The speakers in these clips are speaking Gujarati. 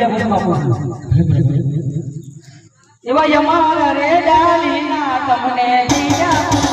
બીજા પ્રશ્ન એવા યમારા રે ડાલીના તમને બીજા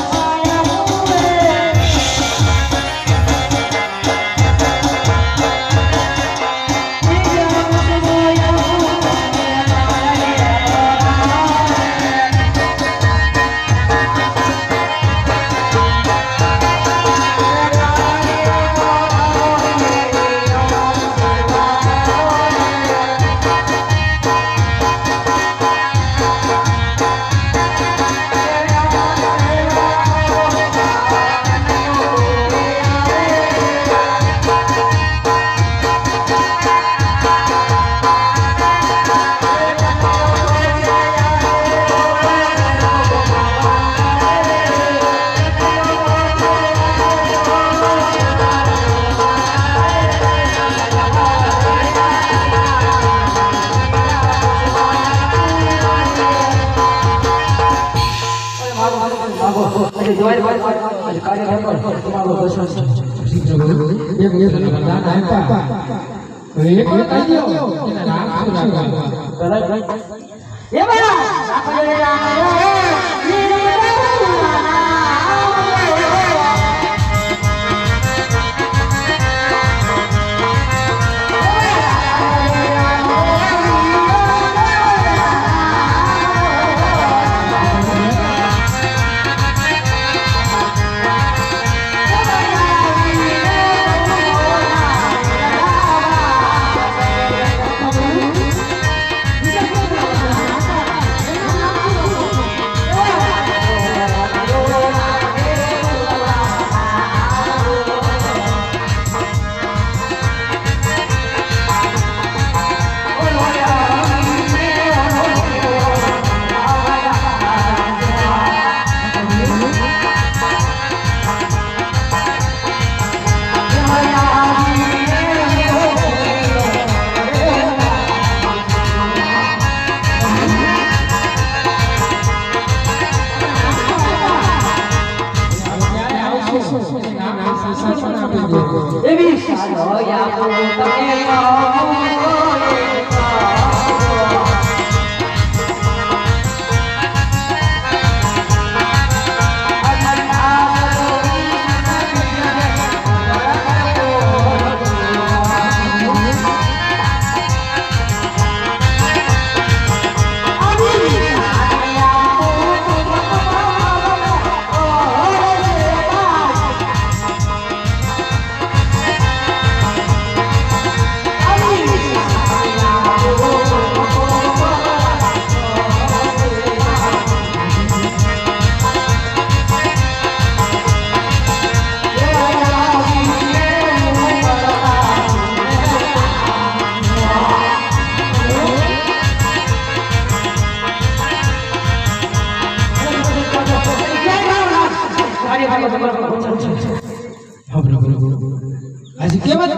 आज केवल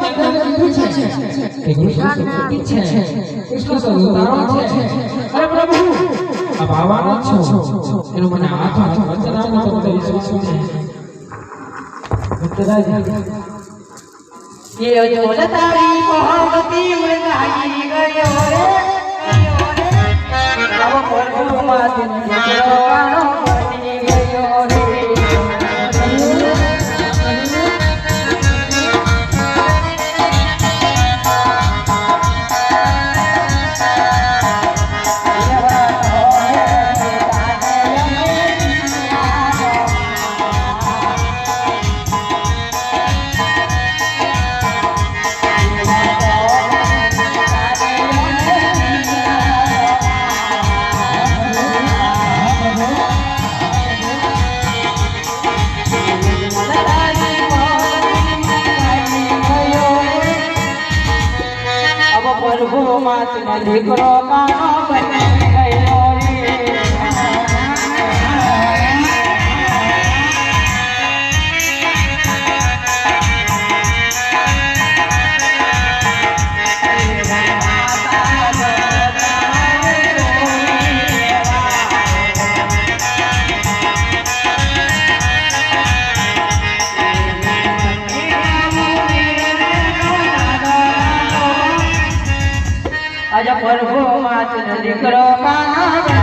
अरे प्रभु अब आवाना छो एनो મને હાથ વચનાનો તો વિશ્વાસ છે ये जोलतारी मोहब्बती मृगाई गयो रे अब प्रभु माते कानो बनी गयो रे प्रभु मात દીકરો કાનો બની ગયો રે આજ પ્રભુ માત દીકરો કાના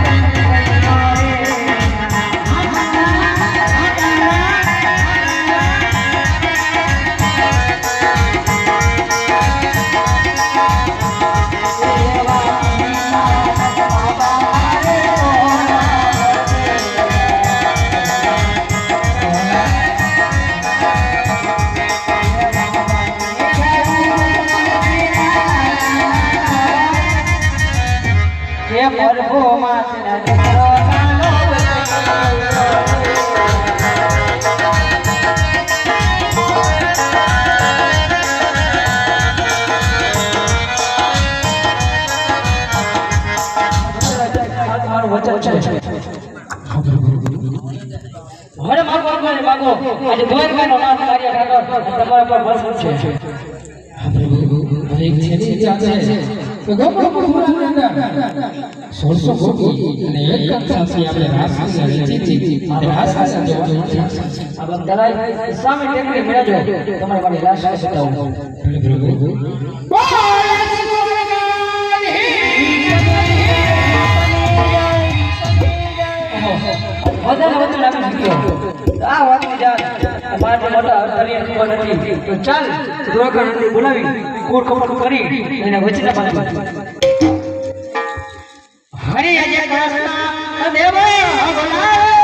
પ્રભુ માત દીકરો હરે માગો આજે દ્વારકાનો નાથ કાર્ય ઠાકોર તમારા પર વરસાદ છે એક છેલ્લી ઈચ્છા છે કે ગોકુળ પુરાની અંદર 1600 ગોપી અને એક સાથે આપણે રાસ રચી રાસ આ બંધાય સામે ટેકરી મેળજો તમારા માટે રાસ બતાવું પ્રભુ વધારે વધુ લાગી શક્યો આ વાત જા મારે મોટા તરીકે ખબર નથી તો ચાલ દ્વારકાથી બોલાવી કોટ કપટ કરી એને વચના બાંધી હરિ અજય કૃષ્ણ દેવ બોલાવે